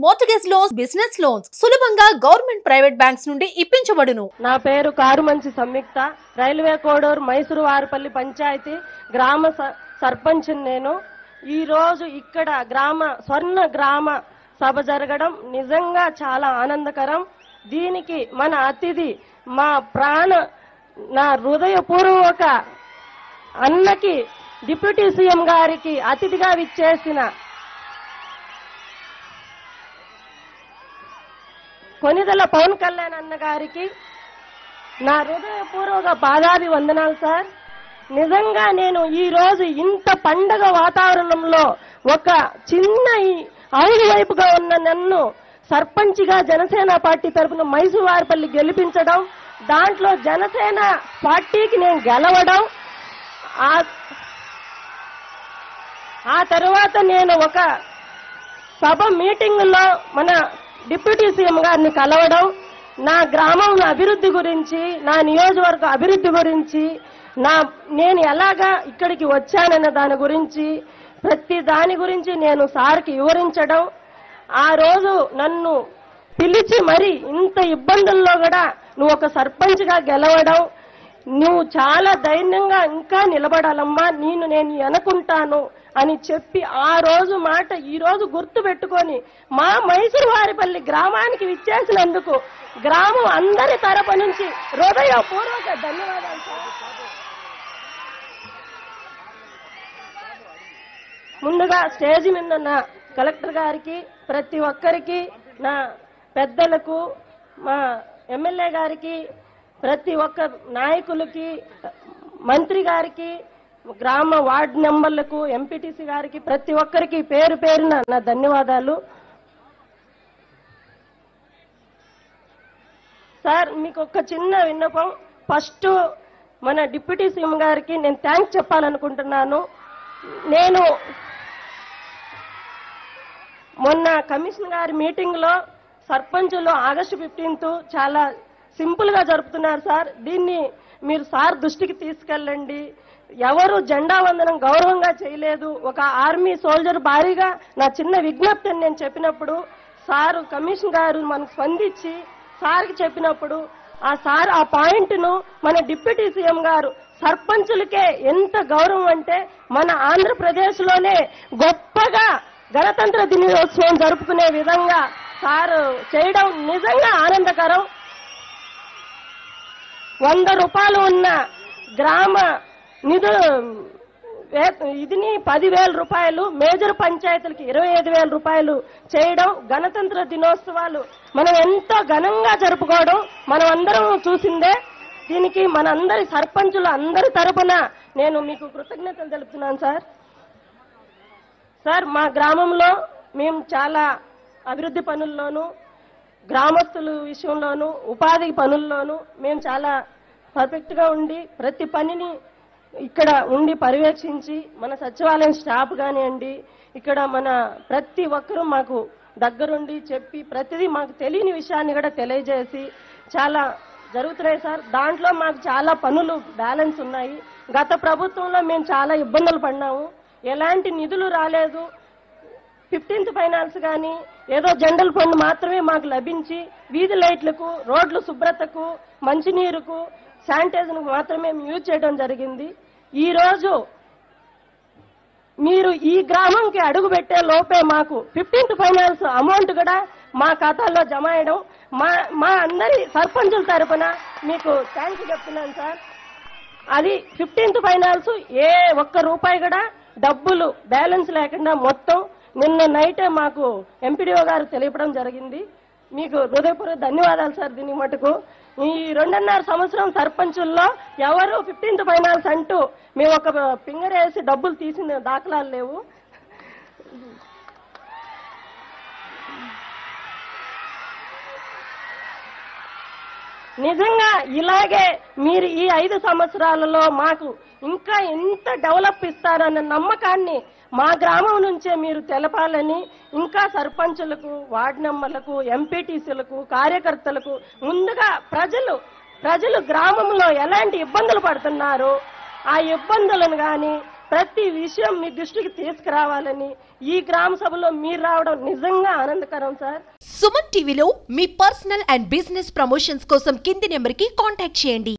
Mortgage loans, business loans సులభంగా government private banks నుండి ఇప్పించబడును. నా పేరు కారుమంచి సంయుక్త. రైల్వే కోడూరు మైసూరు వారిపల్లి పంచాయతీ గ్రామ సర్పంచ్. నేను ఈ రోజు ఇక్కడ స్వర్ణ గ్రామ సభ జరగడం నిజంగా చాలా ఆనందకరం. దీనికి మన అతిథి నా హృదయపూర్వక అన్నకి డిప్యూటీ సీఎం గారికి అతిథిగా విచ్చేసిన కొనిదెల పవన్ కళ్యాణ్ అన్న గారికి నా హృదయపూర్వక పాదాభివందనాలు సార్. నిజంగా నేను ఈ రోజు ఇంత పండగ వాతావరణంలో ఒక చిన్న ఐదు వైపుగా ఉన్న నన్ను సర్పంచ్గా జనసేన పార్టీ తరఫున మైసూరు వారిపల్లి గెలిపించడం, దాంట్లో జనసేన పార్టీకి నేను గెలవడం, ఆ తర్వాత నేను ఒక సభ మీటింగులో మన డిప్యూటీ సీఎం గారిని కలవడం, నా గ్రామం అభివృద్ధి గురించి, నా నియోజకవర్గ అభివృద్ధి గురించి, నేను ఎలాగా ఇక్కడికి వచ్చానన్న దాని గురించి, ప్రతి దాని గురించి నేను సార్కి వివరించడం, ఆ రోజు నన్ను పిలిచి మరి ఇంత ఇబ్బందుల్లో కూడా నువ్వు ఒక సర్పంచ్గా గెలవడం, నువ్వు చాలా ధైర్యంగా ఇంకా నిలబడాలమ్మా, నేను అనుకుంటాను అని చెప్పి ఆ రోజు మాట ఈ రోజు గుర్తు పెట్టుకొని మా మైసూరు వారిపల్లి గ్రామానికి విచ్చేసినందుకు గ్రామం అందరి తరపు నుంచి హృదయపూర్వక ధన్యవాదాలు సార్. ముందుగా స్టేజ్ మీద ఉన్న కలెక్టర్ గారికి, ప్రతి ఒక్కరికి, నా పెద్దలకు, మా ఎమ్మెల్యే గారికి, ప్రతి ఒక్క నాయకులకి, మంత్రి గారికి, గ్రామ వార్డు మెంబర్లకు, ఎంపీటీసీ గారికి, ప్రతి ఒక్కరికి పేరు పేరున నా ధన్యవాదాలు సార్. మీకు ఒక చిన్న విన్నపం. ఫస్ట్ మన డిప్యూటీ సీఎం గారికి నేను థ్యాంక్స్ చెప్పాలనుకుంటున్నాను. నేను మొన్న కమిషన్ గారి మీటింగ్ లో సర్పంచులు ఆగస్టు 15 చాలా సింపుల్ గా జరుపుతున్నారు సార్. దీన్ని మీరు సార్ దృష్టికి తీసుకెళ్ళండి. ఎవరు జెండా వందనం గౌరవంగా చేయలేదు. ఒక ఆర్మీ సోల్జర్ భారీగా నా చిన్న విజ్ఞప్తిని నేను చెప్పినప్పుడు సారు కమిషన్ గారు మనకు స్పందించి సార్కి చెప్పినప్పుడు ఆ పాయింట్ ను మన డిప్యూటీ సీఎం గారు సర్పంచులకే ఎంత గౌరవం అంటే మన ఆంధ్రప్రదేశ్ లోనే గొప్పగా గణతంత్ర దినోత్సవం జరుపుకునే విధంగా సార్ చేయడం నిజంగా ఆనందకరం. 100 రూపాయలు ఉన్న గ్రామ ఇదిని 10,000 రూపాయలు, మేజర్ పంచాయతీలకి 25,000 రూపాయలు చేయడం, గణతంత్ర దినోత్సవాలు మనం ఎంతో ఘనంగా జరుపుకోవడం మనం అందరం చూసిందే. దీనికి మనందరి సర్పంచుల అందరి తరపున నేను మీకు కృతజ్ఞతలు తెలుపుతున్నాను సార్. సార్, మా గ్రామంలో మేము చాలా అభివృద్ధి పనుల్లోనూ, గ్రామస్తుల విషయంలోనూ, ఉపాధి పనుల్లోనూ మేము చాలా పర్ఫెక్ట్ గా ఉండి ప్రతి పనిని ఇక్కడ ఉండి పర్యవేక్షించి, మన సచివాలయం స్టాఫ్ కానివ్వండి, ఇక్కడ మన ప్రతి ఒక్కరూ మాకు దగ్గరుండి చెప్పి ప్రతిదీ మాకు తెలియని విషయాన్ని కూడా తెలియజేసి చాలా జరుగుతున్నాయి సార్. దాంట్లో మాకు చాలా పనులు బ్యాలెన్స్ ఉన్నాయి. గత ప్రభుత్వంలో మేము చాలా ఇబ్బందులు పడినాము. ఎలాంటి నిధులు రాలేదు. 15th ఫైనాన్స్ కానీ ఏదో జనరల్ ఫండ్ మాత్రమే మాకు లభించి వీధి లైట్లకు, రోడ్లు శుభ్రతకు, మంచినీరుకు, శానిటైజర్కు మాత్రమే యూజ్ చేయడం జరిగింది. ఈ రోజు మీరు ఈ గ్రామంకి అడుగు పెట్టే లోపే మాకు 15th ఫైనాన్స్ అమౌంట్ కూడా మా ఖాతాల్లో జమ అయ్యడం మా అందరి సర్పంచుల తరపున మీకు థ్యాంక్స్ చెప్తున్నాను సార్. అది 15th ఫైనాన్స్ ఏ ఒక్క రూపాయి కూడా డబ్బులు బ్యాలెన్స్ లేకుండా మొత్తం నిన్న నైటే మాకు ఎంపీడీఓ గారు తెలియపడం జరిగింది. మీకు హృదయపూర్వక ధన్యవాదాలు సార్. దీని మటుకు ఈ 2.5 సంవత్సరం సర్పంచుల్లో ఎవరు 15th ఫైనాన్స్ అంటూ మేము ఒక ఫింగర్ వేసి డబ్బులు తీసిన దాఖలాలు లేవు. నిజంగా ఇలాగే మీరు ఈ 5 సంవత్సరాలలో మాకు ఇంకా ఎంత డెవలప్ ఇస్తారన్న నమ్మకాన్ని మా గ్రామం నుంచే మీరు తెలపాలని, ఇంకా సర్పంచులకు, వార్డు మెంబర్లకు, ఎంపీటీసీలకు, కార్యకర్తలకు ముందుగా ప్రజలు గ్రామంలో ఎలాంటి ఇబ్బందులు పడుతున్నారో ఆ ఇబ్బందులను కానీ ప్రతి విషయం మీ దృష్టికి తీసుకురావాలని ఈ గ్రామ సభలో మీరు రావడం నిజంగా ఆనందకరం సార్. సుమన్ టీవీలో మీ పర్సనల్ అండ్ బిజినెస్ ప్రమోషన్స్ కోసం కింది నెంబర్కి కాంటాక్ట్ చేయండి.